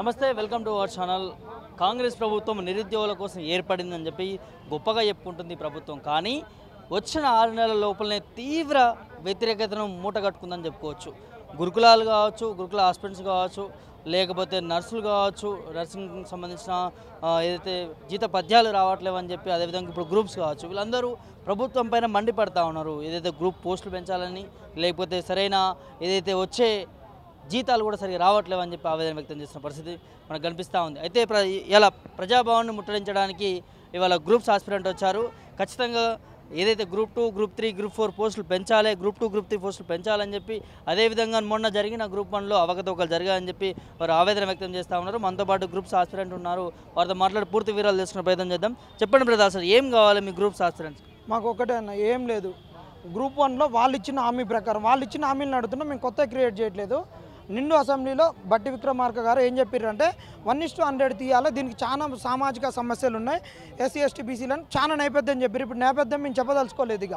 నమస్తే, welcome to our channel. Congress ప్రభుత్వం నిరుద్యోగుల కోసం ఏర్పడిందని చెప్పి గొప్పగా చెప్పుకుంటుంది ప్రభుత్వం. కానీ వచ్చిన 6 నెలల లోపలనే తీవ్ర వ్యతిరేకతను మూటగట్టుకుందని చెప్పుకోవచ్చు. గురుకులాలు కావచ్చు, గురుకుల హాస్పిటల్స్ కావచ్చు, లేకపోతే నర్సులు కావచ్చు, నర్సింగ్ సంబంధించిన ఏదైతే జీత పద్యాలు రావట్లేవని చెప్పి, అదేవిధంగా ఇప్పుడు గ్రూప్స్ కావచ్చు, వీళ్ళందరూ ప్రభుత్వం పైన మండిపడతా ఉన్నారు. ఏదైతే గ్రూప్ పోస్టులు పెంచాలని, లేకపోతే సరైన ఏదైతే వచ్చే జీతాలు కూడా సరిగా రావట్లేవని చెప్పి ఆవేదన వ్యక్తం చేస్తున్న పరిస్థితి మనకు కనిపిస్తూ ఉంది. అయితే ఇలా ప్రజాభవన్ని ముట్టడించడానికి ఇవాళ గ్రూప్స్ ఆస్పిరెంట్ వచ్చారు. ఖచ్చితంగా ఏదైతే గ్రూప్ 2, గ్రూప్ 3, గ్రూప్ 4 పోస్టులు పెంచాలి, గ్రూప్ 2, గ్రూప్ 3 పోస్టులు పెంచాలని చెప్పి, అదేవిధంగా మొన్న జరిగిన గ్రూప్ 1లో అవకతవకలు జరిగాయని చెప్పి వారు ఆవేదన వ్యక్తం చేస్తూ ఉన్నారు. మనతో పాటు గ్రూప్స్ ఆస్పిరెంట్ ఉన్నారు, వారితో మాట్లాడి పూర్తి వివరాలు తెలుసుకునే ప్రయత్నం చేద్దాం. చెప్పండి బ్రదర్, అసలు ఏం కావాలి మీ గ్రూప్స్ ఆస్పిరెంట్స్? మాకు ఒకటే అన్న, ఏం లేదు. గ్రూప్ 1లో వాళ్ళు ఇచ్చిన హామీ ప్రకారం వాళ్ళు ఇచ్చిన హామీలను అడుగుతున్నాం, మేము కొత్త క్రియేట్ చేయట్లేదు. నిండు అసెంబ్లీలో బట్టి విక్రమార్క గారు ఏం చెప్పారంటే 1:100 తీయాలి, దీనికి చాలా సామాజిక సమస్యలు ఉన్నాయి, ఎస్సీ ఎస్టీ బీసీలను చాలా నేపథ్యం చెప్పారు. ఇప్పుడు నేపథ్యం మేము చెప్పదలుచుకోలేదు. ఇక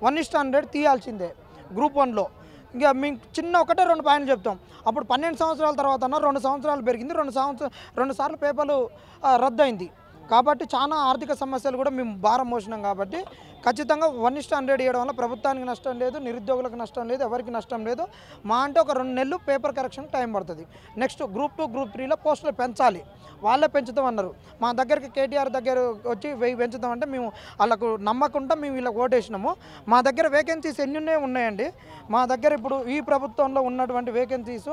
1:100 తీయాల్సిందే గ్రూప్ 1లో. ఇంకా మేము చిన్న ఒకటే 2 పాయింట్లు చెప్తాం. అప్పుడు 12 సంవత్సరాల తర్వాత 2 సంవత్సరాలు పెరిగింది, 2 సార్లు పేపర్లు రద్దయింది. కాబట్టి చాలా ఆర్థిక సమస్యలు కూడా మేము భారం మోసినాం. కాబట్టి ఖచ్చితంగా 1:100 ఇవ్వడం వల్ల ప్రభుత్వానికి నష్టం లేదు, నిరుద్యోగులకు నష్టం లేదు, ఎవరికి నష్టం లేదు. మా అంటే ఒక 2 నెలలు పేపర్ కరెక్షన్ టైం పడుతుంది. నెక్స్ట్ గ్రూప్ 2, గ్రూప్ 3లో పోస్టులు పెంచాలి, వాళ్ళే పెంచుతామన్నారు. మా దగ్గరికి కేటీఆర్ దగ్గర వచ్చి 1000 పెంచుతామంటే మేము వాళ్ళకు నమ్మకుండా మేము వీళ్ళకి ఓటేసినాము. మా దగ్గర వేకెన్సీస్ ఎన్ని ఉన్నాయండి. మా దగ్గర ఇప్పుడు ఈ ప్రభుత్వంలో ఉన్నటువంటి వేకెన్సీస్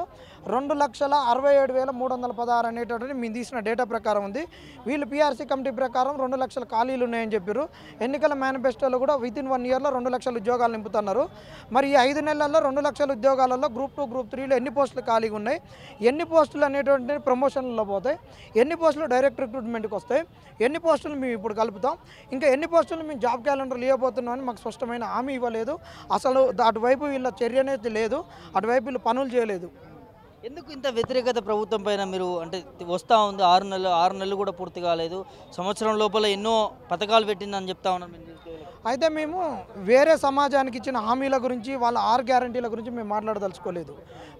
2,67,316 అనేటటువంటి మేము తీసిన డేటా ప్రకారం ఉంది. వీళ్ళు పీఆర్సీ కమిటీ ప్రకారం 2 లక్షల ఖాళీలు ఉన్నాయని చెప్పారు. ఎన్నికల మేనిఫెస్టోలో కూడా వితిన్ 1 ఇయర్లో 2 లక్షల ఉద్యోగాలు నింపుతున్నారు. మరి ఈ 5 నెలల్లో 2 లక్షల ఉద్యోగాలలో గ్రూప్ 2, గ్రూప్ 3లో ఎన్ని పోస్టులు ఖాళీగా ఉన్నాయి, ఎన్ని పోస్టులు అనేటువంటి ప్రమోషన్లలో పోతాయి, ఎన్ని పోస్టులు డైరెక్ట్ రిక్రూట్మెంట్కి వస్తాయి, ఎన్ని పోస్టులు మేము ఇప్పుడు కలుపుతాం, ఇంకా ఎన్ని పోస్టులు మేము జాబ్ క్యాలెండర్లు ఇవ్వబోతున్నామని మాకు స్పష్టమైన హామీ ఇవ్వలేదు. అసలు అటువైపు వీళ్ళ చర్య అనేది లేదు, అటువైపు వీళ్ళు పనులు చేయలేదు. ఎందుకు ఇంత వ్యతిరేకత ప్రభుత్వం పైన? మీరు అంటే వస్తూ ఉంది 6 నెలలు కూడా పూర్తి కాలేదు, సంవత్సరం లోపల ఎన్నో పథకాలు పెట్టిందని చెప్తా ఉన్నాం. అయితే మేము వేరే సమాజానికి ఇచ్చిన హామీల గురించి, వాళ్ళ 6 గ్యారంటీల గురించి మేము మాట్లాడదలుచుకోలేదు.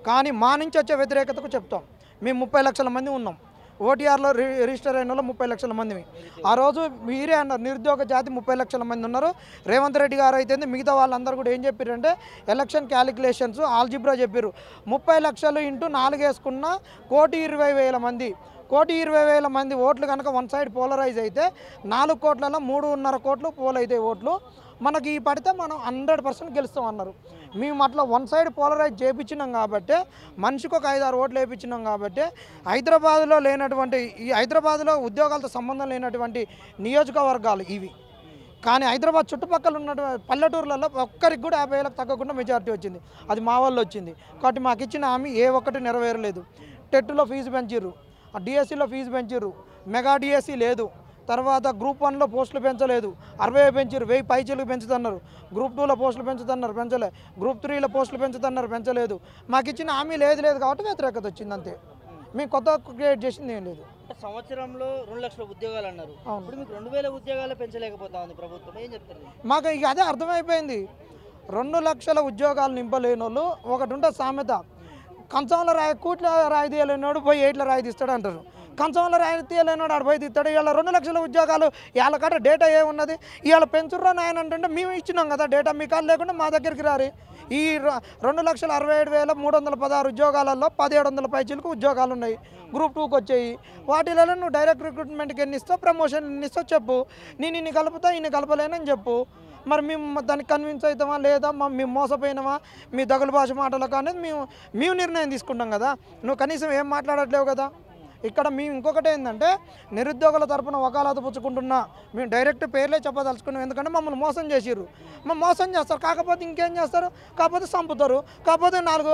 కానీ మా నుంచి వచ్చే వ్యతిరేకతకు చెప్తాం. మేము 30 లక్షల మంది ఉన్నాం, ఓటీఆర్లో రిజిస్టర్ అయిన వాళ్ళు 30 లక్షల మంది. ఆ రోజు మీరే అన్నారు నిరుద్యోగ జాతి 30 లక్షల మంది ఉన్నారు. రేవంత్ రెడ్డి గారు అయితే మిగతా వాళ్ళందరూ కూడా ఏం చెప్పారంటే ఎలక్షన్ క్యాలిక్యులేషన్స్ ఆల్జిబ్రా చెప్పారు. 30 లక్షలు ఇంటూ 4 వేసుకున్న 1,20,000 మంది, 1,20,000 మంది ఓట్లు కనుక వన్ సైడ్ పోలరైజ్ అయితే 4 కోట్లలో 3.5 కోట్లు పోల్ అయితే ఓట్లు మనకి పడితే మనం 100% గెలుస్తాం అన్నారు. మేము అట్లా వన్ సైడ్ పోలరైజ్ చేయించినాం కాబట్టి, మనిషికి ఒక 5-6 ఓట్లు వేయించినాం కాబట్టి, హైదరాబాద్లో లేనటువంటి, ఈ హైదరాబాద్లో ఉద్యోగాలతో సంబంధం లేనటువంటి నియోజకవర్గాలు ఇవి. కానీ హైదరాబాద్ చుట్టుపక్కల ఉన్నటువంటి పల్లెటూర్లలో ఒక్కరికి కూడా 50,000 తగ్గకుండా మెజారిటీ వచ్చింది. అది మా వాళ్ళు వచ్చింది. కాబట్టి మాకు ఇచ్చిన హామీ ఏ ఒక్కటి నెరవేరలేదు. టెట్లో ఫీజు పెంచిర్రు, డిఎస్సిలో ఫీజు పెంచిర్రు, మెగా డిఎస్సి లేదు. తర్వాత గ్రూప్ 1లో పోస్టులు పెంచలేదు, 60 పెంచారు, 1000 పైచీలకు పెంచుతున్నారు. గ్రూప్ 2లో పోస్టులు పెంచుతున్నారు, పెంచలే. గ్రూప్ 3లో పోస్టులు పెంచుతున్నారు, పెంచలేదు. మాకు ఇచ్చిన హామీ లేదు కాబట్టి వ్యతిరేకత వచ్చింది అంతే. మేము కొత్త క్రియేట్ చేసింది ఏం లేదు. సంవత్సరంలో 2 లక్షల ఉద్యోగాలు అన్నారు, ఇప్పుడు మీకు 2,000 ఉద్యోగాలు పెంచలేకపోతా ఉంది ప్రభుత్వం, ఏం చెప్తారు? మాకు ఇక అదే అర్థమైపోయింది. 2 లక్షల ఉద్యోగాలు నింపలేని వాళ్ళు, ఒకటి ఉంటుంది సామెత, కంచంలో కూట్ల రాయి తీయలేనివాడు పోయి 8ల రాయి తీస్తాడు అంటారు. కంచంలో రాయి తీయలేనివాడు ఆడ పోయి తీస్తాడు. ఇవాళ 2 లక్షల ఉద్యోగాలు ఇవాళ కాడ డేటా ఏమున్నది? ఇవాళ పెంచుర్రా నాయన అంటే మేము ఇచ్చినాం కదా డేటా, మీ కాదు లేకుండా మా దగ్గరికి రారి. ఈ 2,67,316 ఉద్యోగాలలో 1,700 పైచీలకు ఉద్యోగాలు ఉన్నాయి, గ్రూప్ 2కి వచ్చాయి. వాటిలో నువ్వు డైరెక్ట్ రిక్రూట్మెంట్కి ఎన్ని ఇస్తావు, ప్రమోషన్ ఎన్ని ఇస్తావు చెప్పు. నేను ఇన్ని కలుపుతా, ఇన్ని కలపలేనని చెప్పు. మరి మేము దానికి కన్విన్స్ అవుతామా లేదా, మేము మోసపోయినామా మీ దగులు భాష మాటలకు అనేది మేము నిర్ణయం తీసుకుంటాం కదా. నువ్వు కనీసం ఏం మాట్లాడట్లేవు కదా. ఇక్కడ మేము ఇంకొకటి ఏంటంటే, నిరుద్యోగుల తరపున వకాలత పుచ్చుకుంటున్నా, మేము డైరెక్ట్ పేర్లే చెప్పదలుచుకున్నాం. ఎందుకంటే మమ్మల్ని మోసం చేసిర్రు. మోసం చేస్తారు, కాకపోతే ఇంకేం చేస్తారు, కాకపోతే చంపుతారు, కాకపోతే 4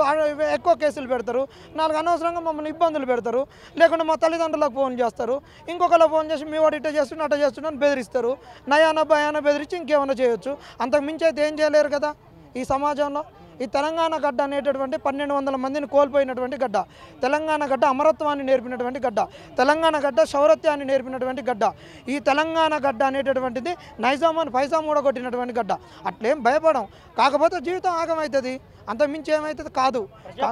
ఎక్కువ కేసులు పెడతారు, 4 అనవసరంగా మమ్మల్ని ఇబ్బందులు పెడతారు. లేకుంటే మా తల్లిదండ్రులకు ఫోన్ చేస్తారు, ఇంకొకరికి ఫోన్ చేసి మీ వాడు ఇట్ట చేస్తున్నా అట్ట చేస్తున్నాను బెదిరిస్తారు. నయాన భయాన బెదిరించి ఇంకేమైనా చేయొచ్చు. అంతకు మించి అయితే ఏం చేయలేరు కదా ఈ సమాజంలో. ఈ తెలంగాణ గడ్డ అనేటటువంటి 1,200 మందిని కోల్పోయినటువంటి గడ్డ, తెలంగాణ గడ్డ అమరత్వాన్ని నేర్పినటువంటి గడ్డ, తెలంగాణ గడ్డ శౌరత్యాన్ని నేర్పినటువంటి గడ్డ. ఈ తెలంగాణ గడ్డ అనేటటువంటిది నైజామాన్ని పైసా మూడగొట్టినటువంటి గడ్డ. అట్లేం భయపడం, కాకపోతే జీవితం ఆగమవుతుంది, అంతకు మించి ఏమవుతుంది కాదు.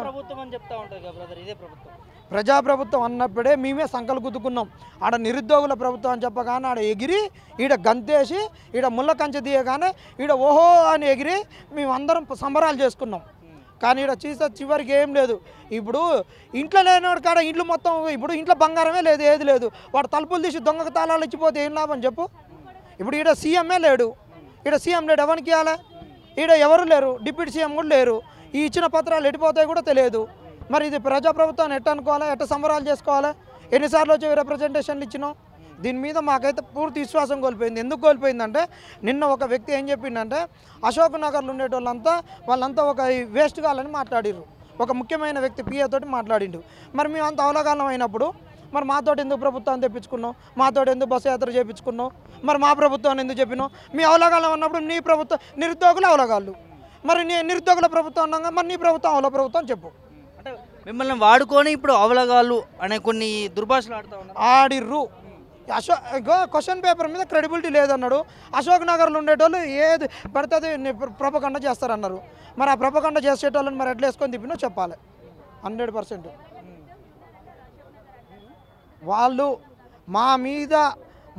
ప్రభుత్వం అని చెప్తా ఉంటారు కదా బ్రదర్, ఇదే ప్రభుత్వం ప్రజాప్రభుత్వం అన్నప్పుడే మేమే సంకలు గుద్దుకున్నాం. ఆడ నిరుద్యోగుల ప్రభుత్వం అని చెప్పగానే ఆడ ఎగిరి ఈడ గంతేసి ఈడ ముళ్ళ కంచె తీయగానే ఈడ ఓహో అని ఎగిరి మేమందరం సంబరాలు చేసుకున్నాం. కానీ ఇక్కడ చూసే చివరికి ఏం లేదు. ఇప్పుడు ఇంట్లో లేనివాడు కాడ ఇంట్లో మొత్తం ఇప్పుడు ఇంట్లో బంగారమే లేదు, ఏది లేదు. వాడు తలుపులు తీసి దొంగ తాళాలు ఇచ్చిపోతే ఏం లాభం చెప్పు. ఇప్పుడు ఈడ సీఎంఏ లేడు, ఈడ సీఎం లేడు, ఎవరికి ఇవ్వాలి? ఈడ ఎవరు లేరు, డిప్యూటీ సీఎం కూడా లేరు. ఈ ఇచ్చిన పత్రాలు ఎడిపోతాయి కూడా తెలియదు. మరి ఇది ప్రజాప్రభుత్వాన్ని ఎట్ట అనుకోవాలి, ఎట్ట సంబరాలు చేసుకోవాలి? ఎన్నిసార్లు వచ్చి రిప్రజెంటేషన్లు ఇచ్చినాం? దీని మీద మాకైతే పూర్తి విశ్వాసం కోల్పోయింది. ఎందుకు కోల్పోయిందంటే నిన్న ఒక వ్యక్తి ఏం చెప్పిందంటే అశోక్ నగర్లో ఉండేటోళ్ళంతా వాళ్ళంతా ఒక వేస్ట్ కావాలని మాట్లాడిర్రు. ఒక ముఖ్యమైన వ్యక్తి పిఏ తోటి మాట్లాడిండు. మరి మేము అంత అవలగాలం అయినప్పుడు మరి మాతోటి ఎందుకు ప్రభుత్వాన్ని తెప్పించుకున్నాం, మాతోటి ఎందుకు బస్సు యాత్ర చేయించుకున్నాం, మరి మా ప్రభుత్వాన్ని ఎందుకు చెప్పినాం? మీ అవలగాలం ఉన్నప్పుడు నీ ప్రభుత్వం నిరుద్యోగులు అవలగాళ్ళు, మరి నీ నిరుద్యోగుల ప్రభుత్వం ఉన్నాగా మరి నీ ప్రభుత్వం అవల ప్రభుత్వం చెప్పు. అంటే మిమ్మల్ని వాడుకొని ఇప్పుడు అవలగాళ్ళు అనే కొన్ని దుర్భాషలు ఆడుతూ ఉన్నారు. ఆడిర్రు. క్వశ్చన్ పేపర్ మీద క్రెడిబిలిటీ లేదన్నాడు. అశోక్ నగర్లో ఉండేటోళ్ళు ఏది పడుతుంది ప్రపకండ చేస్తారన్నారు. మరి ఆ ప్రపకండ చేసేటోళ్ళని మరి ఎట్లా వేసుకొని తిప్పినో చెప్పాలి. 100% వాళ్ళు మా మీద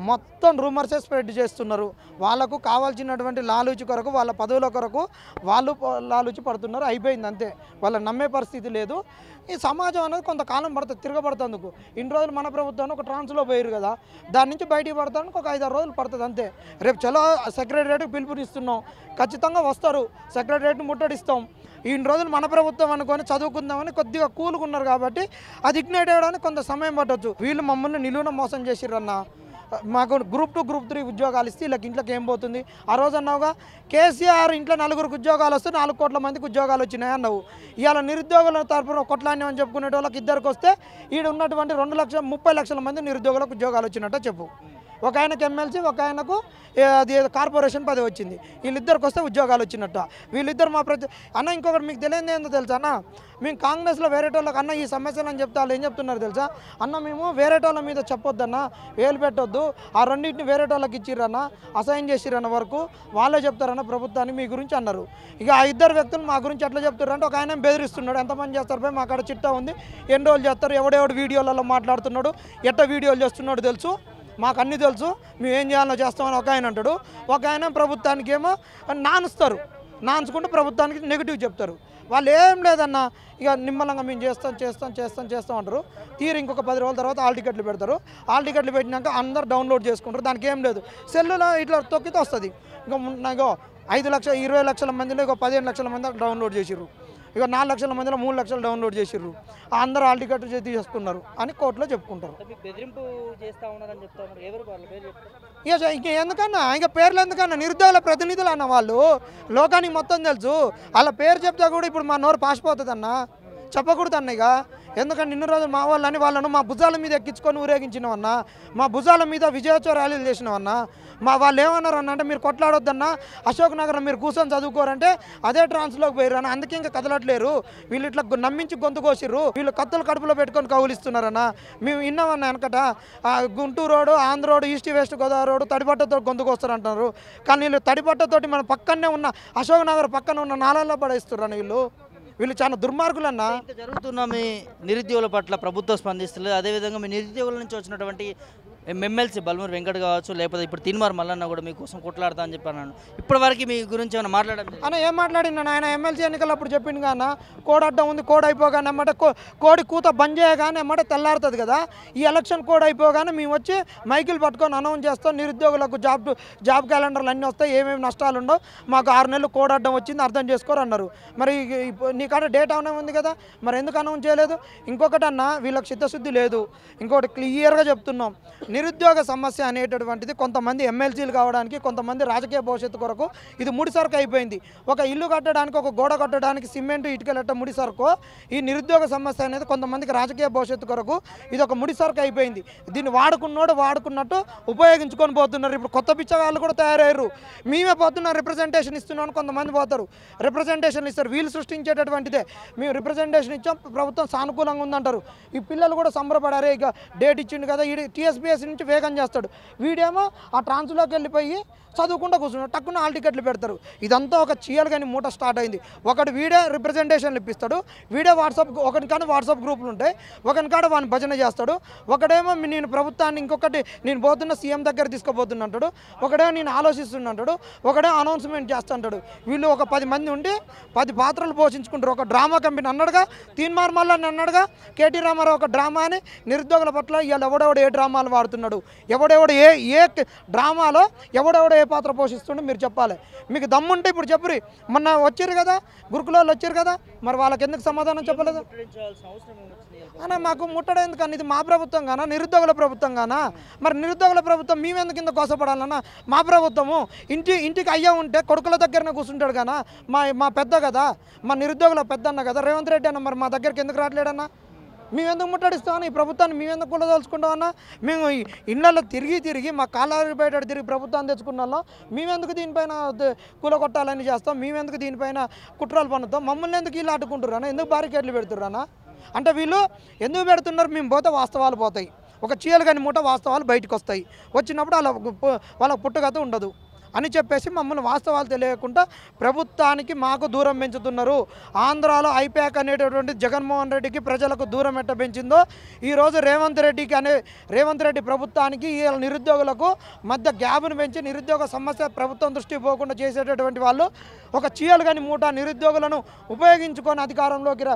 మొత్తం రూమర్సే స్ప్రెడ్ చేస్తున్నారు. వాళ్ళకు కావాల్సినటువంటి లాలూచి కొరకు, వాళ్ళ పదవుల కొరకు వాళ్ళు లాలూచి పడుతున్నారు. అయిపోయింది అంతే. వాళ్ళని నమ్మే పరిస్థితి లేదు. ఈ సమాజం అనేది కొంతకాలం పడుతుంది, తిరగబడుతుందుకు. ఇన్ని రోజులు మన ప్రభుత్వాన్ని ఒక ట్రాన్స్లో పోయారు కదా, దాని నుంచి బయటికి పడతానికి ఒక 5-6 రోజులు పడుతుంది అంతే. రేపు చలో సెక్రటరియట్కి పిలుపునిస్తున్నాం, ఖచ్చితంగా వస్తారు, సెక్రటరియట్ని ముట్టడిస్తాం. ఇన్ని రోజులు మన ప్రభుత్వం అనుకొని చదువుకుందామని కొద్దిగా కూలుకున్నారు కాబట్టి అది ఇగ్నైట్ అయ్యడానికి కొంత సమయం పట్టవచ్చు. వీళ్ళు మమ్మల్ని నిలువున మోసం చేసిర్రన్న. మాకు గ్రూప్ 2, గ్రూప్ 3 ఉద్యోగాలు ఇస్తే వీళ్ళకి ఇంట్లోకి ఏం పోతుంది? ఆ రోజు అన్నావుగా కేసీఆర్ ఇంట్లో 4 ఉద్యోగాలు వస్తే 4 కోట్ల మందికి ఉద్యోగాలు వచ్చినాయి అన్నావు. ఇవాళ నిరుద్యోగుల తరపున కొట్లాన్ని అని చెప్పుకునే వాళ్ళకి 2కి వస్తే ఈడ ఉన్నటువంటి 30 లక్షల మంది నిరుద్యోగులకు ఉద్యోగాలు వచ్చినట్ట చెప్పు. ఒక ఆయనకు ఎమ్మెల్సీ, ఒక ఆయనకు అది కార్పొరేషన్ పదవి వచ్చింది. వీళ్ళిద్దరికి వస్తే ఉద్యోగాలు వచ్చినట్ట. వీళ్ళిద్దరు మా అన్న ఇంకొకటి మీకు తెలియదు ఏందో తెలుసా అన్న, మేము కాంగ్రెస్లో వేరేటోళ్ళకి అన్న ఈ సమస్యలు అని చెప్తే వాళ్ళు ఏం చెప్తున్నారు తెలుసా అన్న, మేము వేరేటోళ్ళ మీద చెప్పొద్దన్న, వేలు పెట్టొద్దు, ఆ రెండింటిని వేరేటోళ్ళకి ఇచ్చిర్రన్న, అసైన్ చేసిరన్న వరకు వాళ్ళే చెప్తారన్న ప్రభుత్వాన్ని మీ గురించి అన్నారు. ఇక ఆ 2 వ్యక్తులు మా గురించి ఎట్లా చెప్తారు అంటే, ఒక ఆయన బెదిరిస్తున్నాడు, ఎంతమంది చేస్తారు పోయి మా కాడ చిట్టా ఉంది, ఎన్ని రోజులు చేస్తారు, ఎవడెవడు వీడియోలలో మాట్లాడుతున్నాడు, ఎట్ట వీడియోలు చేస్తున్నాడు తెలుసు, మాకు అన్నీ తెలుసు, మేము ఏం చేయాలో చేస్తామని ఒక ఆయన అంటాడు. ఒక ఆయన ప్రభుత్వానికి ఏమో నాన్చుకుంటూ ప్రభుత్వానికి నెగిటివ్ చెప్తారు. వాళ్ళు ఏం లేదన్న, ఇక నిమ్మలంగా మేము చేస్తాం అంటారు. తీరు ఇంకొక 10 రోజుల తర్వాత హాల్ టికెట్లు పెడతారు. హాల్ టికెట్లు పెట్టినాక అందరు డౌన్లోడ్ చేసుకుంటారు. దానికి ఏం లేదు, సెల్లులో ఇట్లా తొక్కితే వస్తుంది. ఇంకో 5 లక్షల 20 లక్షల మందిలో ఇక 15 లక్షల మంది డౌన్లోడ్ చేసిర్రు. ఇక 4 లక్షల మందిలో 3 లక్షలు డౌన్లోడ్ చేసిర్రు. అందరూ హాల్ టికెట్ తీసుకున్నారు అని కోర్టులో చెప్పుకుంటారు. ఇక ఎందుకన్నా, ఇంకా పేర్లు ఎందుకన్నా, నిరుద్యోగుల ప్రతినిధులు అన్న వాళ్ళు లోకానికి మొత్తం తెలుసు. వాళ్ళ పేరు చెప్తే కూడా ఇప్పుడు మా నోరు పాసిపోతుంది అన్న, చెప్పకూడదు అన్న. ఇక ఎందుకంటే ఇన్ని రోజులు మా వాళ్ళని వాళ్ళను మా భుజాల మీద ఎక్కించుకొని ఊరేగించినామన్నా, మా భుజాల మీద విజయోత్సవ ర్యాలీలు చేసినామన్నా. మా వాళ్ళు ఏమన్నారు అన్న అంటే, మీరు కొట్లాడొద్దన్నా, అశోక్ నగర్ మీరు కూర్చొని చదువుకోరంటే అదే ట్రాన్స్లోకి పోయారు అన్న, అందుకే ఇంకా కదలట్లేరు. వీళ్ళు ఇట్లా నమ్మించి గొంతు కోసిర్రు, వీళ్ళు కత్తులు కడుపులో పెట్టుకొని కౌలిస్తున్నారన్న. మేము విన్నామన్నా వెనకట Guntur road, Andhra road, east west Godavari road తడిపట్టతో గొంతుకు వస్తారంటున్నారు. కానీ వీళ్ళు తడిపట్టతోటి మన పక్కనే ఉన్న అశోక్ నగర్ పక్కన ఉన్న నాళాల్లో పడేస్తున్నారు అన్న. వీళ్ళు చాలా దుర్మార్గులన్నా. జరుగుతున్న మీ నిరుద్యోగుల పట్ల ప్రభుత్వం స్పందిస్తలేదు. అదేవిధంగా మీ నిరుద్యోగుల నుంచి వచ్చినటువంటి ఎమ్మెల్సీ బల్మూరి వెంకట్ కావచ్చు, లేకపోతే ఇప్పుడు తీన్మార్ మల్లన్న కూడా మీకోసం కొట్లాడతా అని చెప్పి అన్నాను. ఇప్పటివరకు మీ గురించి ఏమైనా మాట్లాడాలి అన్న? ఏం మాట్లాడినా ఆయన ఎమ్మెల్సీ ఎన్నికలు అప్పుడు చెప్పింది కానీ కోడ్ అడ్డం ఉంది, కోడ్ అయిపోగానే అన్నమాట కోడి కూత బంద్ చేయగానే అన్నమాట తెల్లారుతుంది కదా. ఈ ఎలక్షన్ కోడ్ అయిపోగానే మేము వచ్చి మైకిల్ పట్టుకొని అనౌన్స్ చేస్తాం, నిరుద్యోగులకు జాబ్ క్యాలెండర్లు అన్నీ వస్తాయి, ఏమేమి నష్టాలు ఉండవు, మాకు 6 నెలలు కోడ్ అడ్డం వచ్చింది అర్థం చేసుకోరు అన్నారు. మరి నీకాడ డేట్ అవునే ఉంది కదా, మరి ఎందుకు అనౌన్స్ చేయలేదు? ఇంకొకటి అన్న, వీళ్ళకి చిత్తశుద్ధి లేదు. ఇంకొకటి క్లియర్గా చెప్తున్నాం, నిరుద్యోగ సమస్య అనేటటువంటిది కొంతమంది ఎమ్మెల్సీలు కావడానికి, కొంతమంది రాజకీయ భవిష్యత్తు కొరకు ఇది ముడిసరుకు అయిపోయింది. ఒక ఇల్లు కట్టడానికి, ఒక గోడ కట్టడానికి సిమెంట్ ఇటుకలట్ట ముడిసరుకు, ఈ నిరుద్యోగ సమస్య అనేది కొంతమందికి రాజకీయ భవిష్యత్తు కొరకు ఇది ఒక ముడిసరుకు అయిపోయింది. దీన్ని వాడుకున్నట్టు ఉపయోగించుకొని పోతున్నారు. ఇప్పుడు కొత్త పిచ్చగాళ్ళు కూడా తయారయ్యారు. మేమే పోతున్నాం రిప్రజెంటేషన్ ఇస్తున్నామని కొంతమంది పోతారు, రిప్రజెంటేషన్ ఇస్తారు. వీళ్ళు సృష్టించేటటువంటిదే. మేము రిప్రజెంటేషన్ ఇచ్చాం, ప్రభుత్వం సానుకూలంగా ఉందంటారు. ఈ పిల్లలు కూడా సంబరపడారే, ఇక డేట్ ఇచ్చిండు కదా, టీఎస్పీఎస్సీ యూపీఎస్సీ నుంచి వేగం చేస్తాడు, వీడేమో ఆ ట్రాన్స్లోకి వెళ్ళిపోయి చదువుకుంటూ కూర్చున్నాడు, టక్కున హాల్ టికెట్లు పెడతారు. ఇదంతా ఒక చీయలు కానీ మూట స్టార్ట్ అయింది. ఒకటి వీడే రిప్రజెంటేషన్లు ఇప్పిస్తాడు, వీడే ఒకరికాడ వాట్సాప్ గ్రూపులు ఉంటాయి, ఒకరికాడ వాడిని భజన చేస్తాడు, ఒకడేమో నేను ప్రభుత్వాన్ని ఇంకొకటి నేను పోతున్న సీఎం దగ్గర తీసుకుపోతున్నా అంటాడు, ఒకడేమో నేను ఆలోచిస్తున్నా అంటాడు, ఒకడే అనౌన్స్మెంట్ చేస్తుంటాడు. వీళ్ళు ఒక 10 మంది ఉండి 10 పాత్రలు పోషించుకుంటారు. ఒక డ్రామా కంపెనీ అన్నాడుగా, తీన్మార్ మల్లని అన్నాడుగా, కేటీ రామారావు ఒక డ్రామా అని నిరుద్యోగుల పట్ల ఇవాళ ఎవడెవడు ఏ డ్రామాలు వాడుతున్నాడు, ఎవడెవడు ఏ డ్రామాలో ఎవడెవడు ఏ పాత్ర పోషిస్తుండో మీరు చెప్పాలి. మీకు దమ్ముంటే ఇప్పుడు చెప్పురి. మొన్న వచ్చారు కదా గురుకులాలు వచ్చారు కదా, మరి వాళ్ళకి ఎందుకు సమాధానం చెప్పలేదు అన్న? మాకు ముట్టడేందుకన్నా, ఇది మా ప్రభుత్వం కానా, నిరుద్యోగుల ప్రభుత్వం కానా? మరి నిరుద్యోగుల ప్రభుత్వం మేమెందుకు కింద కోసపడాలన్నా? మా ప్రభుత్వము ఇంటికి అయ్యా ఉంటే కొడుకుల దగ్గరనే కూర్చుంటాడు కానా? మా పెద్ద కదా, మా నిరుద్యోగుల పెద్ద అన్న కదా రేవంత్ రెడ్డి అన్న, మరి మా దగ్గరికి ఎందుకు రావట్లేడన్నా? మేమెందుకు ముట్టడిస్తామన్నా? ఈ ప్రభుత్వాన్ని మేమెందుకు కూలదలుచుకుంటామన్నా? మేము ఇళ్ళల్లో తిరిగి మా కాళ్ళ బయట తిరిగి ప్రభుత్వాన్ని తెచ్చుకున్న వాళ్ళం, మేమెందుకు దీనిపైన కూలగొట్టాలని చేస్తాం, మేమెందుకు దీనిపైన కుట్రలు పన్నుతాం? మమ్మల్ని ఎందుకు వీళ్ళు అడ్డుకుంటున్నారా? ఎందుకు బారికేడ్లు పెడుతున్నారా? అంటే వీళ్ళు ఎందుకు పెడుతున్నారు? మేము పోతే వాస్తవాలు పోతాయి, ఒక చీయలు కానీ మూట వాస్తవాలు బయటకు వస్తాయి, వచ్చినప్పుడు వాళ్ళ పుట్టుకత ఉండదు అని చెప్పేసి మమ్మల్ని వాస్తవాలు తెలియకుండా ప్రభుత్వానికి మాకు దూరం పెంచుతున్నారు. ఆంధ్రాలో ఐప్యాక్ అనేటటువంటి జగన్మోహన్ రెడ్డికి ప్రజలకు దూరం ఎట్ట పెంచిందో, ఈరోజు రేవంత్ రెడ్డి ప్రభుత్వానికి ఈ నిరుద్యోగులకు మధ్య గ్యాప్ను పెంచి నిరుద్యోగ సమస్య ప్రభుత్వం దృష్టి పోకుండా చేసేటటువంటి వాళ్ళు ఒక చీయలు కానీ మూట నిరుద్యోగులను ఉపయోగించుకొని అధికారంలోకి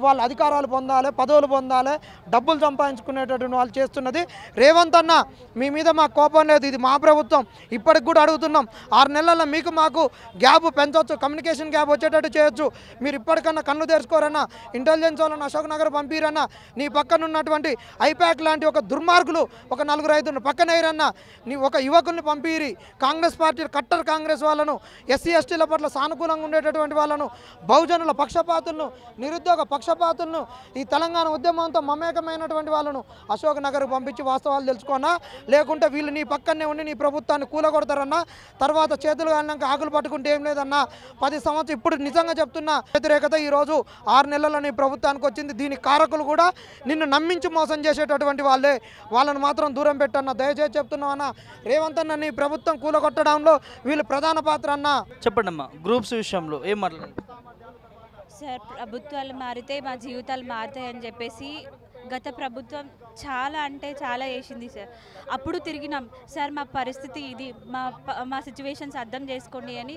వాళ్ళ అధికారాలు పొందాలి, పదవులు పొందాలి, డబ్బులు సంపాదించుకునేటటువంటి వాళ్ళు చేస్తున్నది. రేవంత్ అన్న, మీ మీద మాకు కోపం లేదు, ఇది మా ప్రభుత్వం, ఇప్పటికి కూడా అడుగుతున్నాం, 6 నెలల్లో మీకు మాకు గ్యాప్ పెంచవచ్చు, కమ్యూనికేషన్ గ్యాప్ వచ్చేటట్టు చేయొచ్చు. మీరు ఇప్పటికన్నా కన్ను తెరుచుకోరన్నా, ఇంటెలిజెన్స్ వాళ్ళని అశోక్ నగర్ పంపిరన్నా, నీ పక్కన ఉన్నటువంటి ఐప్యాక్ లాంటి ఒక దుర్మార్గులు ఒక 4-5 పక్కనేరన్నా, నీ ఒక యువకుల్ని పంపిరి. కాంగ్రెస్ పార్టీ కట్టర్ కాంగ్రెస్ వాళ్ళను, ఎస్సీ ఎస్టీల పట్ల సానుకూలంగా ఉండేటటువంటి వాళ్ళను, బహుజనుల పక్షపాతులను, నిరుద్యోగ పక్షపాతులను, ఈ తెలంగాణ ఉద్యమంతో మమేకమైనటువంటి వాళ్ళను అశోక్ నగర్ పంపించి వాస్తవాలు తెలుసుకోనా, లేకుంటే వీళ్ళు నీ పక్కనే ఉండి నీ ప్రభుత్వాన్ని కూలగొడతారన్నా. తర్వాత చేతులు కాలినాక ఆకులు పట్టుకుంటే ఏం లేదన్నా. 10 సంవత్సరం ఇప్పుడు నిజంగా చెప్తున్నా, వ్యతిరేకత ఈరోజు 6 నెలల్లో నీ ప్రభుత్వానికి వచ్చింది. దీని కారకులు కూడా నిన్ను నమ్మించి మోసం చేసేటటువంటి వాళ్ళే, వాళ్ళని మాత్రం దూరం పెట్టన్నా. దయచేసి చెప్తున్నావు అన్న, రేవంత్ అన్న నీ ప్రభుత్వం కూలగొట్టడంలో వీళ్ళు ప్రధాన పాత్ర అన్న. చెప్పండి అమ్మా, గ్రూప్స్ విషయంలో ఏం మాట్లాడారు సార్? ప్రభుత్వాలు మారితే మా జీవితాలు మారుతాయని చెప్పేసి గత ప్రభుత్వం చాలా అంటే చాలా చేసింది సార్. అప్పుడు తిరిగినాం సార్, మా పరిస్థితి ఇది, మా సిచ్యువేషన్స్ అర్థం చేసుకోండి అని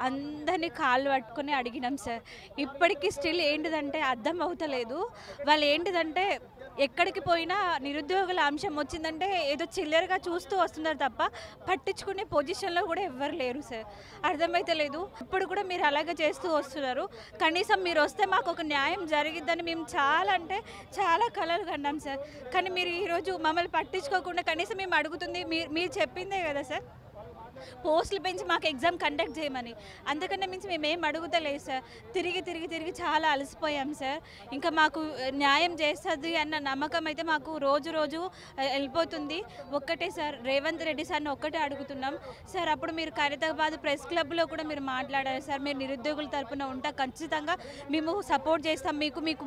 అందరినీ కాళ్ళు పట్టుకొని అడిగినాం సార్. ఇప్పటికీ స్టిల్ ఏంటిదంటే అర్థం అవుతలేదు. వాళ్ళు ఏంటిదంటే ఎక్కడికి పోయినా నిరుద్యోగుల అంశం వచ్చిందంటే ఏదో చిల్లరగా చూస్తూ వస్తున్నారు తప్ప పట్టించుకునే పొజిషన్లో కూడా ఎవ్వరు లేరు సార్. అర్థమైతలేదు. ఇప్పుడు కూడా మీరు అలాగే చేస్తూ వస్తున్నారు. కనీసం మీరు వస్తే మాకు ఒక న్యాయం జరిగిద్దని మేము చాలా అంటే చాలా కలలు కన్నాం సార్. కానీ మీరు ఈరోజు మమ్మల్ని పట్టించుకోకుండా కనీసం మేము అడుగుతుంది మీరు చెప్పిందే కదా సార్, పోస్టులు పెంచి మాకు ఎగ్జామ్ కండక్ట్ చేయమని. అంతకన్నా మించి మేము ఏం అడుగుతలేదు సార్. తిరిగి చాలా అలసిపోయాం సార్. ఇంకా మాకు న్యాయం చేస్తుంది అన్న నమ్మకం అయితే మాకు రోజు వెళ్ళిపోతుంది. ఒక్కటే సార్, రేవంత్ రెడ్డి సార్ని ఒక్కటే అడుగుతున్నాం సార్. అప్పుడు మీరు ఖైరతాబాద్ ప్రెస్ క్లబ్లో కూడా మీరు మాట్లాడారు సార్, మీరు నిరుద్యోగుల తరపున ఉంటా, ఖచ్చితంగా మేము సపోర్ట్ చేస్తాం,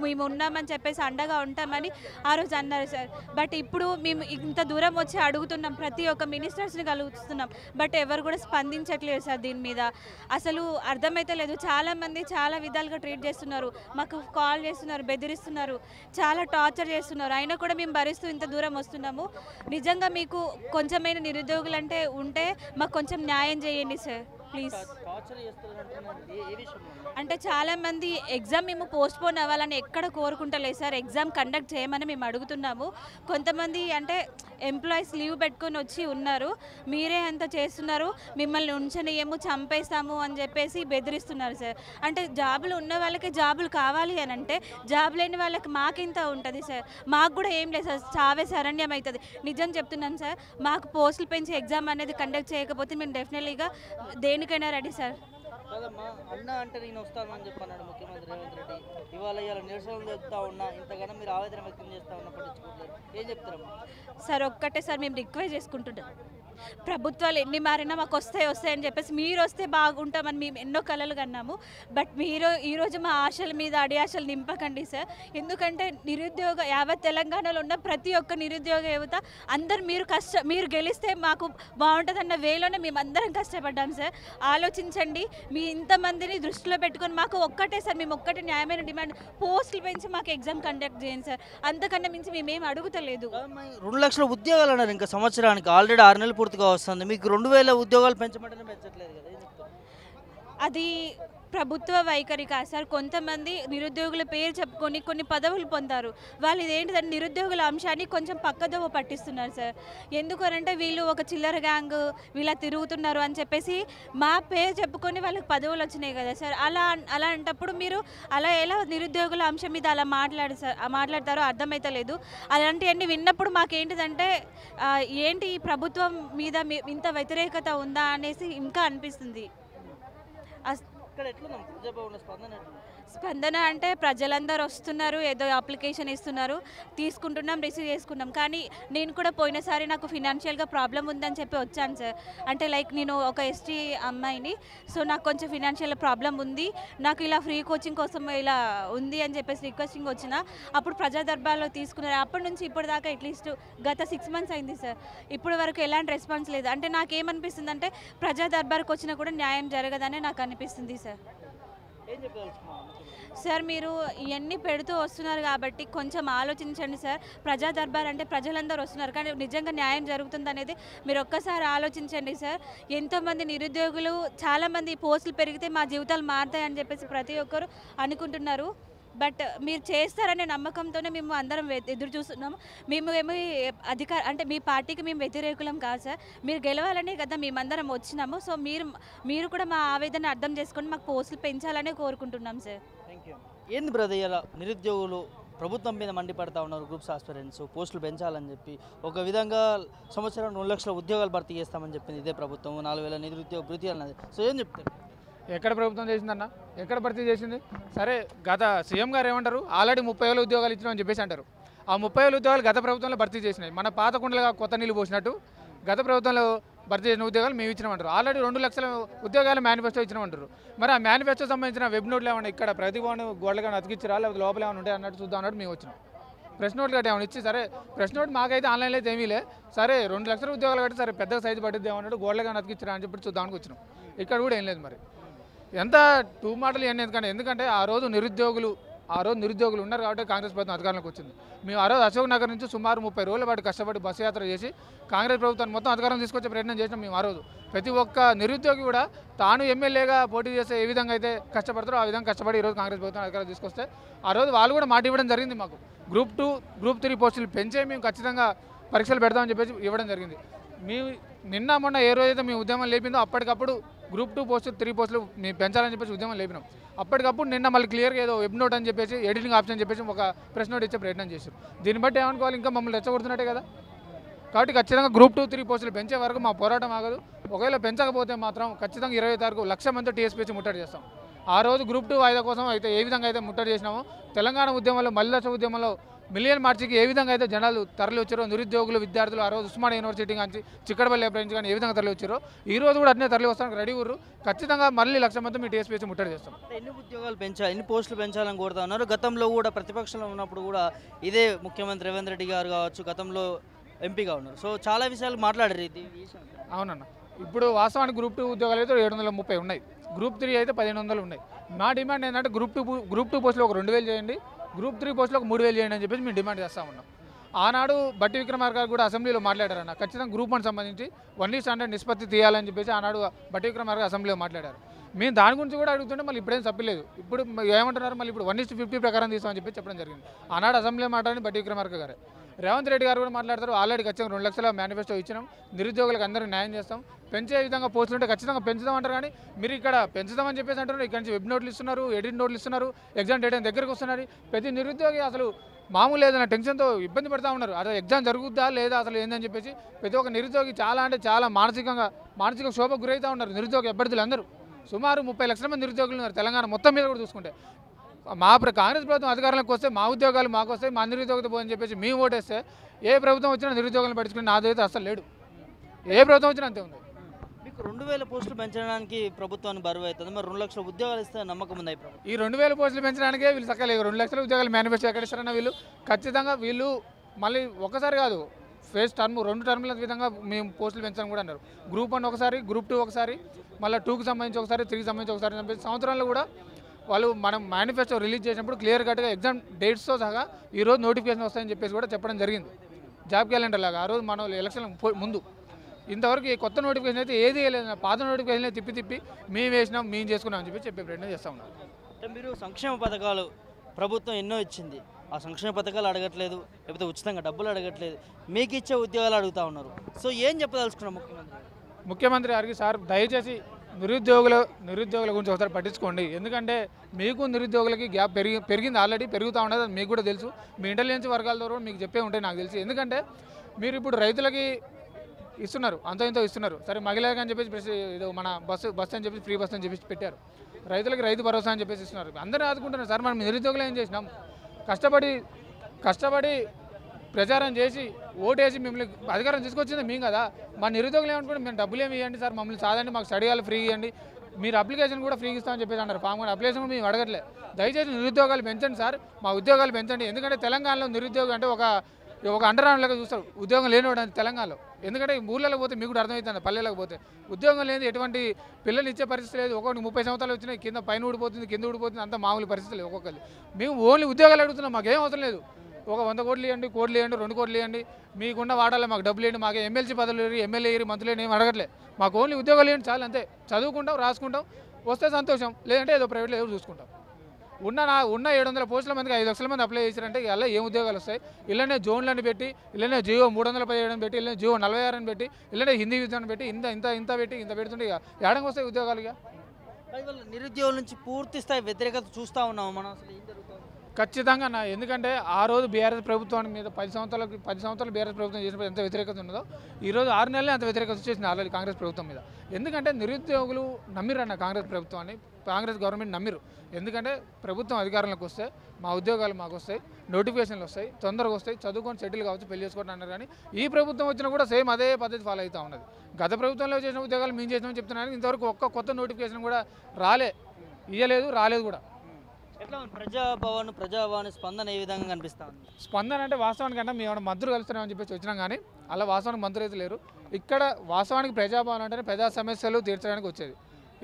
మేము ఉన్నామని చెప్పేసి అండగా ఉంటామని ఆ రోజు అన్నారు సార్. బట్ ఇప్పుడు మేము ఇంత దూరం వచ్చి అడుగుతున్నాం, ప్రతి ఒక్క మినిస్టర్స్ని కలుగుతున్నాం, బట్ ఎవరు కూడా స్పందించట్లేదు సార్. దీని మీద అసలు అర్థమైతే లేదు. చాలామంది చాలా విధాలుగా ట్రీట్ చేస్తున్నారు, మాకు కాల్ చేస్తున్నారు, బెదిరిస్తున్నారు, చాలా టార్చర్ చేస్తున్నారు. అయినా కూడా మేము భరిస్తూ ఇంత దూరం వస్తున్నాము. నిజంగా మీకు కొంచెమైనా నిరుద్యోగులు అంటే ఉంటే మాకు కొంచెం న్యాయం చేయండి సార్ ప్లీజ్. అంటే చాలామంది ఎగ్జామ్ మేము పోస్ట్పోన్ అవ్వాలని ఎక్కడ కోరుకుంటలేదు సార్, ఎగ్జామ్ కండక్ట్ చేయమని మేము అడుగుతున్నాము. కొంతమంది అంటే ఎంప్లాయీస్ లీవ్ పెట్టుకొని వచ్చి ఉన్నారు, మీరే అంత చేస్తున్నారు, మిమ్మల్ని ఉంచనియము, చంపేస్తాము అని చెప్పేసి బెదిరిస్తున్నారు సార్. అంటే జాబులు ఉన్న వాళ్ళకి జాబులు కావాలి అని అంటే జాబ్ లేని వాళ్ళకి మాకింత ఉంటుంది సార్. మాకు కూడా ఏం లేదు సార్, చావే శరణ్యం అవుతుంది. నిజం చెప్తున్నాం సార్, మాకు పోస్టులు పెంచి ఎగ్జామ్ అనేది కండక్ట్ చేయకపోతే మేము డెఫినెట్లీగా దేనికైనా రెడీ సార్. కాదమ్మా, అన్న అంటే నేను వస్తాను అని చెప్పన్నాడు ముఖ్యమంత్రి రేవంత్ రెడ్డి. ఇవాళ నిరసనలు చెప్తా ఉన్నా, ఇంతగానో మీరు ఆవేదన వ్యక్తం చేస్తా ఉన్నా పట్టించుకోవట్లేదు. ఏం చెప్తారమ్మా? సార్ ఒక్కటే సార్ మేము రిక్వెస్ట్ చేసుకుంటున్నాం, ప్రభుత్వాలు ఎన్ని మారినా మాకు వస్తాయని చెప్పేసి మీరు వస్తే బాగుంటామని మేము ఎన్నో కలలు కన్నాము. బట్ మీరు ఈరోజు మా ఆశల మీద అడియాశలు నింపకండి సార్. ఎందుకంటే నిరుద్యోగ యావత్ తెలంగాణలో ఉన్న ప్రతి ఒక్క నిరుద్యోగ యువత అందరు మీరు గెలిస్తే మాకు బాగుంటుందన్న వేలోనే మేము అందరం కష్టపడ్డాం సార్. ఆలోచించండి, మీ ఇంతమందిని దృష్టిలో పెట్టుకొని మాకు ఒక్కటే సార్, మేము ఒక్కటే న్యాయమైన డిమాండ్, పోస్టులు పెంచి మాకు ఎగ్జామ్ కండక్ట్ చేయండి సార్. అంతకన్నా మించి మేమేం అడుగుతలేదు. 2 లక్షల ఉద్యోగాలు అన్నారు ఇంకా సంవత్సరానికి. ఆల్రెడీ 6 నెలలు పూర్తిగా వస్తుంది. మీకు 2000 ఉద్యోగాలు పెంచమంటేనే పెంచట్లేదు కదా, ఏం చెప్తారు? అది ప్రభుత్వ వైఖరి కాదు సార్. కొంతమంది నిరుద్యోగుల పేరు చెప్పుకొని కొన్ని పదవులు పొందారు. వాళ్ళు ఇదేంటిదంటే నిరుద్యోగుల అంశాన్ని కొంచెం పక్కదోవ పట్టిస్తున్నారు సార్. ఎందుకనంటే వీళ్ళు ఒక చిల్లర గ్యాంగ్, వీళ్ళ తిరుగుతున్నారు అని చెప్పేసి మా పేరు చెప్పుకొని వాళ్ళకి పదవులు వచ్చినాయి కదా సార్. అలా అంటప్పుడు మీరు అలా ఎలా నిరుద్యోగుల అంశం మీద అలా మాట్లాడతారో అర్థమైతలేదు. అలాంటివన్నీ విన్నప్పుడు మాకేంటిదంటే ఏంటి ఈ ప్రభుత్వం మీద ఇంత వ్యతిరేకత ఉందా అనేసి ఇంకా అనిపిస్తుంది. ఇక్కడ ఎట్లుందాం ప్రజాభవన్ స్పందన ఎట్లుంది? స్పందన అంటే ప్రజలందరూ వస్తున్నారు, ఏదో అప్లికేషన్ ఇస్తున్నారు, తీసుకుంటున్నాం, రిసీవ్ చేసుకున్నాం. కానీ నేను కూడా పోయినసారి నాకు ఫినాన్షియల్గా ప్రాబ్లం ఉందని చెప్పి వచ్చాను సార్. అంటే లైక్ నేను ఒక ఎస్టీ అమ్మాయిని, సో నాకు కొంచెం ఫినాన్షియల్ ప్రాబ్లం ఉంది, నాకు ఇలా ఫ్రీ కోచింగ్ కోసం ఇలా ఉంది అని చెప్పేసి రిక్వెస్టింగ్ వచ్చిన అప్పుడు ప్రజా దర్బార్లో తీసుకున్నారు. అప్పటి నుంచి ఇప్పటిదాకా అట్లీస్ట్ గత 6 months అయింది సార్. ఇప్పటి వరకు ఎలాంటి రెస్పాన్స్ లేదు. అంటే నాకేమనిపిస్తుంది అంటే ప్రజా దర్బార్కి వచ్చినా కూడా న్యాయం జరగదని నాకు అనిపిస్తుంది సార్. ఏం చెప్పదలుచుకున్నావు? సార్ మీరు ఇవన్నీ పెడుతూ వస్తున్నారు కాబట్టి కొంచెం ఆలోచించండి సార్. ప్రజా దర్బార్ అంటే ప్రజలందరూ వస్తున్నారు, కానీ నిజంగా న్యాయం జరుగుతుంది అనేది మీరు ఒక్కసారి ఆలోచించండి సార్. ఎంతోమంది నిరుద్యోగులు, చాలామంది పోస్టులు పెరిగితే మా జీవితాలు మారుతాయని చెప్పేసి ప్రతి ఒక్కరు అనుకుంటున్నారు. బట్ మీరు చేస్తారనే నమ్మకంతోనే మేము అందరం ఎదురు చూస్తున్నాము. మేము అంటే మీ పార్టీకి మేము వ్యతిరేకులం కాదు సార్. మీరు గెలవాలనే కదా మేమందరం వచ్చినాము. సో మీరు కూడా మా ఆవేదన అర్థం చేసుకొని మాకు పోస్టులు పెంచాలనే కోరుకుంటున్నాం సార్. Thank you. ఏంది బ్రదర్, ఇలా నిరుద్యోగులు ప్రభుత్వం మీద మండిపడతా ఉన్నారు, గ్రూప్స్ ఆస్పిరెంట్స్ పోస్టులు పెంచాలని చెప్పి. ఒక విధంగా సంవత్సరం 2 లక్షల ఉద్యోగాలు భర్తీ చేస్తామని చెప్పింది ఇదే ప్రభుత్వం. 4000 నిరుద్యోగ భృతి అన్నది. సో ఏం చెప్తారు? ఎక్కడ ప్రభుత్వం చేసిందన్న, ఎక్కడ భర్తీ చేసింది? సరే, గత సీఎం గారు ఏమంటారు, ఆల్రెడీ 30,000 ఉద్యోగాలు ఇచ్చినామని చెప్పేసి అంటారు. ఆ 30,000 ఉద్యోగాలు గత ప్రభుత్వంలో భర్తీ చేసినాయి. మన పాత కుండలుగా కొత్త నీళ్ళు పోసినట్టు గత ప్రభుత్వంలో భర్తీ చేసిన ఉద్యోగాలు మేము ఇచ్చినామంటారు. ఆల్రెడీ 2 లక్షల ఉద్యోగాలు మేనిఫెస్టో ఇచ్చినామంటారు. మరి ఆ మేనిఫెస్టో సంబంధించిన వెబ్ నోట్లు ఏమన్నా ఇక్కడ ప్రతి భవన్ గోడలుగా అతికిచ్చిరా, లేకపోతే లోపల ఏమైనా ఉంటాయి అన్నట్టు చూద్దాం అన్నట్టు మేము వచ్చినాం. ప్రెస్ నోట్లు గట్టి ఏమైనా ఇచ్చి, సరే ప్రెస్ నోట్ మాకైతే ఆన్లైన్లో అయితే ఏమీ లే, సరే 2 లక్షల ఉద్యోగాలు కట్టి సరే పెద్ద సైజు పట్టిద్ది ఏమన్నట్టు గోడలుగా అతికిచ్చిరా అని చెప్పి చూద్దామని వచ్చినాం. ఇక్కడ కూడా ఏం లేదు. మరి ఎంత టూ మాటలు ఇవన్నీ ఎందుకంటే ఆ రోజు నిరుద్యోగులు ఉన్నారు కాబట్టి కాంగ్రెస్ ప్రభుత్వం అధికారంలోకి వచ్చింది. మేము ఆ రోజు అశోక్ నగర్ నుంచి సుమారు 30 రోజుల పాటు కష్టపడి బస్సు యాత్ర చేసి కాంగ్రెస్ ప్రభుత్వాన్ని మొత్తం అధికారం తీసుకొచ్చే ప్రయత్నం చేసినాం. మేము ఆ రోజు ప్రతి ఒక్క నిరుద్యోగి కూడా తాను ఎమ్మెల్యేగా పోటీ చేస్తే ఏ విధంగా అయితే కష్టపడతారో ఆ విధంగా కష్టపడి ఈరోజు కాంగ్రెస్ ప్రభుత్వం అధికారం తీసుకొస్తే ఆ రోజు వాళ్ళు కూడా మాట ఇవ్వడం జరిగింది. మాకు గ్రూప్ 2, గ్రూప్ 3 పోస్టులు పెంచే మేము ఖచ్చితంగా పరీక్షలు పెడతామని చెప్పేసి ఇవ్వడం జరిగింది. మేము నిన్న మొన్న ఏ రోజైతే మేము ఉద్యమం లేపిందో అప్పటికప్పుడు గ్రూప్ 2 పోస్టులు 3 పోస్టులు మేము పెంచాలని చెప్పేసి ఉద్యమం లేపినాం. అప్పటికప్పుడు నిన్న మళ్ళీ క్లియర్గా ఏదో వెబ్ నోట్ అని చెప్పేసి ఎడిటింగ్ ఆప్షన్ అని చెప్పేసి ఒక ప్రెస్ నోట్ ఇచ్చే ప్రయత్నం చేశారు. దీన్ని బట్టి ఏమనుకోవాలి, ఇంకా మమ్మల్ని రెచ్చగొడుతున్నట్టే కదా. కాబట్టి ఖచ్చితంగా గ్రూప్ 2, 3 పోస్టులు పెంచే వరకు మా పోరాటం ఆగదు. ఒకవేళ పెంచకపోతే మాత్రం ఖచ్చితంగా 20 తారీఖు 1,00,000 మందితో టీఎస్పీసీ ముట్టడి చేస్తాం. ఆ రోజు గ్రూప్ 2 వాయిదా కోసం అయితే ఏ విధంగా అయితే ముట్టడి చేసినామో తెలంగాణ ఉద్యమంలో మల్లె ఉద్యమంలో మిలియన్ మార్చికి ఏ విధంగా అయితే జనాలు తరలి వచ్చారో, నిరుద్యోగులు విద్యార్థులు ఆ రోజు ఉస్మానియా యూనివర్సిటీ కానీ చిక్కడపల్లి అప్లయించి కానీ ఏ విధంగా తరలి వచ్చారో ఈ రోజు కూడా అట్నే తరలి వస్తానికి రెడీ ఊరు. ఖచ్చితంగా మళ్ళీ 1,00,000 మంది మీ టీఎస్పీసీ ముట్టడి చేస్తాం. ఎన్ని ఉద్యోగాలు పెంచాలి, ఎన్ని పోస్టులు పెంచాలని కోరుతా ఉన్నారు. గతంలో కూడా ప్రతిపక్షంలో ఉన్నప్పుడు కూడా ఇదే ముఖ్యమంత్రి రేవంత్ రెడ్డి గారు కావచ్చు, గతంలో ఎంపీగా ఉన్నారు. సో చాలా విషయాలు మాట్లాడారు ఇది. అవునన్న, ఇప్పుడు వాస్తవానికి గ్రూప్ 2 ఉద్యోగాలు అయితే 730 ఉన్నాయి, గ్రూప్ 3 అయితే 1,500 ఉన్నాయి. మా డిమాండ్ ఏంటంటే గ్రూప్ 2 పోస్టులు ఒక 2,000 చేయండి, గ్రూప్ 3 పోస్టులకు 3,000 చేయండి అని చెప్పేసి మేము డిమాండ్ చేస్తూ ఉన్నాం. ఆనాడు బట్టి విక్రమార్క గారు కూడా అసెంబ్లీలో మాట్లాడారన్న, ఖచ్చితంగా గ్రూప్ 1 సంబంధించి 1:100 నిష్పత్తి తీయాలని చెప్పేసి ఆనాడు బట్టి విక్రమార్క అసెంబ్లీలో మాట్లాడారు. మేము దాని గురించి కూడా అడుగుతుంటే మళ్ళీ ఇప్పుడేం తప్పలేదు. ఇప్పుడు ఏమంటున్నారు, మళ్ళీ ఇప్పుడు 1:50 ప్రకారం తీస్తామని చెప్పి చెప్పడం జరిగింది. ఆనాడు అసెంబ్లీలో మాట్లాడి బట్టి విక్రమార్క గారు. రేవంత్ రెడ్డి గారు కూడా మాట్లాడతారు, ఆల్రెడీ ఖచ్చితంగా 2 లక్షల మేనిఫెస్టో ఇచ్చినాం, నిరుద్యోగులకు అందరికీ న్యాయం చేస్తాం, పెంచే విధంగా పోస్టులు ఉంటే ఖచ్చితంగా పెంచుదాం అంటారు. కానీ మీరు ఇక్కడ పెంచుదామని చెప్పేసి అంటారు, ఇక్కడ నుంచి వెబ్ నోట్లు ఇస్తున్నారు, ఎడిట్ నోట్లు ఇస్తున్నారు, ఎగ్జామ్ డేట్ దగ్గరకు వస్తున్నారు. ప్రతి నిరుద్యోగి అసలు మామూలు ఏదైనా టెన్షన్తో ఇబ్బంది పడుతూ ఉన్నారు. అసలు ఎగ్జామ్ జరుగుద్దా లేదా అసలు ఏందని చెప్పేసి ప్రతి ఒక్క నిరుద్యోగి చాలా అంటే చాలా మానసిక క్షోభకు గురవుతూ ఉన్నారు నిరుద్యోగ అభ్యర్థులు అందరూ. సుమారు 30 లక్షల మంది నిరుద్యోగులు ఉన్నారు తెలంగాణ మొత్తం మీద కూడా చూసుకుంటే. కాంగ్రెస్ ప్రభుత్వం అధికారంలోకి వస్తే మా ఉద్యోగాలు మాకు వస్తాయి, మా నిరుద్యోగత పోని చెప్పేసి మేము ఓటేస్తే ఏ ప్రభుత్వం వచ్చినా నిరుద్యోగులను పట్టించుకుని నాదైతే అసలు లేడు. ఏ ప్రభుత్వం వచ్చినా అంతే ఉంది. మీకు 2000 పోస్టులు పెంచడానికి ప్రభుత్వానికి బరువు అవుతుంది. మరి 2 లక్షల ఉద్యోగాలు ఇస్తే నమ్మకం ఉంది ఈ ప్రభుత్వం. ఈ 2000 పోస్టులు పెంచడానికే వీళ్ళు చక్కలేదు. 2 లక్షల ఉద్యోగాలు మేనిఫెస్టో ఎక్కడ ఇస్తారన్న వీళ్ళు ఖచ్చితంగా వీళ్ళు మళ్ళీ ఒకసారి కాదు ఫేస్ టర్మ్ 2 టర్మ్ల విధంగా మేము పోస్టులు పెంచాలని కూడా అన్నారు. గ్రూప్ 1 ఒకసారి, గ్రూప్ 2 ఒకసారి, మళ్ళీ 2కి సంబంధించి ఒకసారి, 3కి సంబంధించి ఒకసారి అని చెప్పేసి సంవత్సరాల్లో కూడా వాళ్ళు మనం మేనిఫెస్టో రిలీజ్ చేసినప్పుడు క్లియర్ కట్గా ఎగ్జామ్ డేట్స్తో సహా ఈరోజు నోటిఫికేషన్ వస్తాయని చెప్పేసి కూడా చెప్పడం జరిగింది. జాబ్ క్యాలెండర్ లాగా ఆ రోజు మన ఎలక్షన్ ముందు. ఇంతవరకు ఈ కొత్త నోటిఫికేషన్ అయితే ఏది వేయలేదు. పాత నోటిఫికేషన్ తిప్పి మేము వేసినాం, మేము చేసుకున్నాం అని చెప్పే ప్రయత్నం చేస్తూ ఉన్నారు. అంటే మీరు సంక్షేమ పథకాలు ప్రభుత్వం ఎన్నో ఇచ్చింది, ఆ సంక్షేమ పథకాలు అడగట్లేదు, లేకపోతే ఉచితంగా డబ్బులు అడగట్లేదు, మీకు ఇచ్చే ఉద్యోగాలు అడుగుతూ ఉన్నారు. సో ఏం చెప్పదలుచుకున్నాం ముఖ్యమంత్రి గారికి సార్ దయచేసి నిరుద్యోగుల గురించి ఒకసారి పట్టించుకోండి. ఎందుకంటే మీకు నిరుద్యోగులకి గ్యాప్ పెరిగింది, ఆల్రెడీ పెరుగుతూ ఉండదు, అది మీకు కూడా తెలుసు. మీ ఇంటెలిజెన్స్ వర్గాల ద్వారా మీకు చెప్పే ఉంటాయి నాకు తెలిసి. ఎందుకంటే మీరు ఇప్పుడు రైతులకి ఇస్తున్నారు, అంత ఇంతో ఇస్తున్నారు. సరే మహిళలకు అని చెప్పేసి ఇది మన బస్సు అని చెప్పి ఫ్రీ బస్ అని చెప్పేసి పెట్టారు. రైతులకి రైతు భరోసా అని చెప్పేసి ఇస్తున్నారు. అందరూ ఆదుకుంటున్నారు. సార్ మనం నిరుద్యోగులు ఏం చేసినాం? కష్టపడి ప్రచారం చేసి ఓటేసి మిమ్మల్ని అధికారం తీసుకొచ్చింది మేము కదా. మా నిరుద్యోగులు ఏమనుకుంటే మేము డబ్బులు ఏమి ఇవ్వండి సార్, మమ్మల్ని సాధండి, మాకు స్టడీ హాల్ ఫ్రీ ఇవ్వండి, మీరు అప్లికేషన్ కూడా ఫ్రీ ఇస్తామని చెప్పేసి అన్నారు. ఫామ్ కూడా అప్లికేషన్ కూడా మేము అడగట్లేదు. దయచేసి నిరుద్యోగాలు పెంచండి సార్, మా ఉద్యోగాలు పెంచండి. ఎందుకంటే తెలంగాణలో నిరుద్యోగం అంటే ఒక అండర్గ్రౌండ్ లాగా చూస్తారు. ఉద్యోగం లేనివాడు తెలంగాణలో. ఎందుకంటే ఊళ్ళలో పోతే మీకు కూడా అర్థమవుతుంది, పల్లెలకు పోతే ఉద్యోగం లేదు, ఎటువంటి పిల్లలు ఇచ్చే పరిస్థితి లేదు. ఒక్కొక్కటి 30 సంవత్సరాలు వచ్చినాయి, కింద పైన ఊడిపోతుంది, కింద ఊడిపోతుంది, అంత మామూలు పరిస్థితి లేదు ఒక్కొక్కరు. మేము ఓన్లీ ఉద్యోగాలు అడుగుతున్నాం, మాకేం అవసరం లేదు. ఒక 100 కోట్లు ఇవ్వండి, 2 కోట్లు ఇవ్వండి, మీకున్న వాడాలి, మాకు డబ్బులు ఇవ్వండి, మాకు ఎమ్మెల్సీ పదవులు ఇవ్వండి, ఎమ్మెల్యే ఇవ్వండి, మంత్రులు ఏమి అడగట్లేదు. మాకు ఓన్లీ ఉద్యోగాలు ఇవ్వండి చాలు, అంతే. చదువుకుంటాం, రాసుకుంటాం, వస్తే సంతోషం, లేదంటే ఏదో ప్రైవేట్లో ఏదో చూసుకుంటాం. ఉన్న 700 పోస్టుల మందికి 5 లక్షల మంది అప్లై చేశారంటే ఇలా ఏం ఉద్యోగాలు వస్తాయి? ఇలానే జోన్లను పెట్టి, ఇలానే జియో 317 అని పెట్టి, ఇలానే జియో 46 అని పెట్టి, ఇలానే హిందీ విధానం పెట్టి ఇంత పెడుతుంటే ఇక ఏడంగా వస్తాయి ఉద్యోగాలు? ఇక నిరుద్యోగుల నుంచి పూర్తి స్థాయి వ్యతిరేకత చూస్తూ ఉన్నాము మనం. అసలు ఏం జరుగుతుంది? ఖచ్చితంగా ఎందుకంటే ఆ రోజు బీఆర్ఎస్ ప్రభుత్వానికి మీద 10 సంవత్సరాలు బీఆర్ఎస్ ప్రభుత్వం చేసినప్పుడు ఎంత వ్యతిరేకత ఉన్నదో ఈరోజు 6 నెలలే అంత వ్యతిరేకత వచ్చేసింది ఆల్రెడీ కాంగ్రెస్ ప్రభుత్వం మీద. ఎందుకంటే నిరుద్యోగులు నమ్మిరన్న కాంగ్రెస్ ప్రభుత్వాన్ని, కాంగ్రెస్ గవర్నమెంట్ నమ్మిరు. ఎందుకంటే ప్రభుత్వం అధికారంలోకి వస్తే మా ఉద్యోగాలు మాకు వస్తాయి, నోటిఫికేషన్లు వస్తాయి, తొందరగా వస్తాయి, చదువుకొని సెటిల్ కావచ్చు, పెళ్లి చేసుకోవడం అన్నారు. కానీ ఈ ప్రభుత్వం వచ్చినా కూడా సేమ్ అదే పద్ధతి ఫాలో అవుతూ ఉన్నది. గత ప్రభుత్వంలో చేసిన ఉద్యోగాలు మేము చేసినామని చెప్తున్నాను. ఇంతవరకు ఒక్క కొత్త నోటిఫికేషన్ కూడా రాలేదు కూడా. ఎట్లా ప్రజాభవన్ స్పందన ఏ విధంగా కనిపిస్తా ఉంది? స్పందన అంటే వాస్తవానికి అంటే మేము మంత్రులు కలుస్తున్నామని చెప్పేసి వచ్చినాం, కానీ అలా వాస్తవానికి మంత్రులు అయితే లేరు. ఇక్కడ వాస్తవానికి ప్రజాభవన్ అంటేనే ప్రజా సమస్యలు తీర్చడానికి వచ్చేది.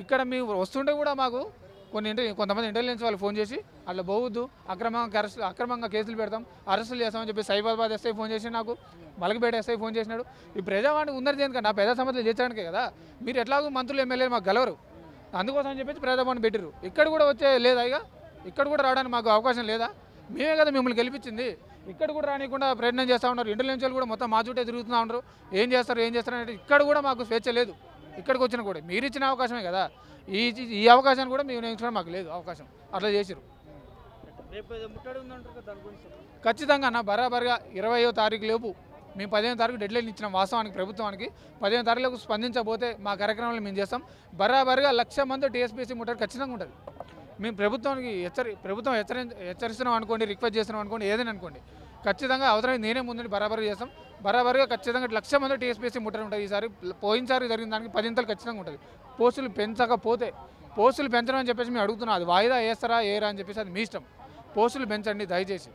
ఇక్కడ మేము వస్తుంటే కూడా మాకు కొంతమంది ఇంటెలిజెన్స్ వాళ్ళు ఫోన్ చేసి అట్లా పోవద్దు, అక్రమంగా కేసులు పెడతాం, అరెస్టులు చేస్తామని చెప్పి సైబరాబాద్ ఎస్ఐ ఫోన్ చేసి, నాకు మలకపేట ఎస్ఐ ఫోన్ చేసినాడు. ఈ ప్రజావాణికి ఉన్నది దేనికన్నా ప్రజా సమస్యలు తీర్చడానికే కదా. మీరు ఎట్లాగో మంత్రులు ఎమ్మెల్యేలు మాకు గెలవరు, అందుకోసం అని చెప్పేసి ప్రజాభవన్ పెట్టిరు. ఇక్కడ కూడా వచ్చే లేదా? ఇక ఇక్కడ కూడా రావడానికి మాకు అవకాశం లేదా? మేమే కదా మిమ్మల్ని గెలిపించింది. ఇక్కడ కూడా రానికుండా ప్రయత్నం చేస్తూ ఉన్నారు. ఇంటెలిజెన్స్ కూడా మొత్తం మా చుట్టే తిరుగుతూ ఉన్నారు. ఏం చేస్తారు అంటే ఇక్కడ కూడా మాకు స్వేచ్ఛ లేదు. ఇక్కడికి వచ్చినా కూడా మీరు ఇచ్చిన అవకాశమే కదా. ఈ అవకాశాన్ని కూడా మేము నేర్చుకోవడం మాకు లేదు అవకాశం. అట్లా చేసిరు. ఖచ్చితంగా బరాబర్గా 20వ తారీఖు లోపు మేము 15వ తారీఖు డెడ్లైన్ ఇచ్చినాం వాస్తవానికి ప్రభుత్వానికి. 15వ తారీఖులకు స్పందించబోతే మా కార్యక్రమాలు మేము చేస్తాం. బరాబర్గా 1,00,000 మంది టీఎస్పీఎస్సీ ముట్టడి ఖచ్చితంగా ఉంటుంది. మేము ప్రభుత్వానికి హెచ్చరిస్తున్నాం అనుకోండి, రిక్వెస్ట్ చేస్తున్నాం అనుకోండి, ఏదైనా అనుకోండి, ఖచ్చితంగా అవసరం నేనే ముందు బరాబర్ చేస్తాం. బరాబర్గా ఖచ్చితంగా 1,00,000 మంది టీఎస్పీఎస్సీ ముట్టడి ఉంటుంది. ఈసారి పోయినసారి జరిగిన దానికి 10 ఖచ్చితంగా ఉంటుంది. పోస్టులు పెంచకపోతే, పోస్టులు పెంచడం అని చెప్పేసి మేము అడుగుతున్నాం. అది వాయిదా వేస్తారా ఏరా అని చెప్పేసి అది మీ ఇష్టం. పోస్టులు పెంచండి దయచేసి.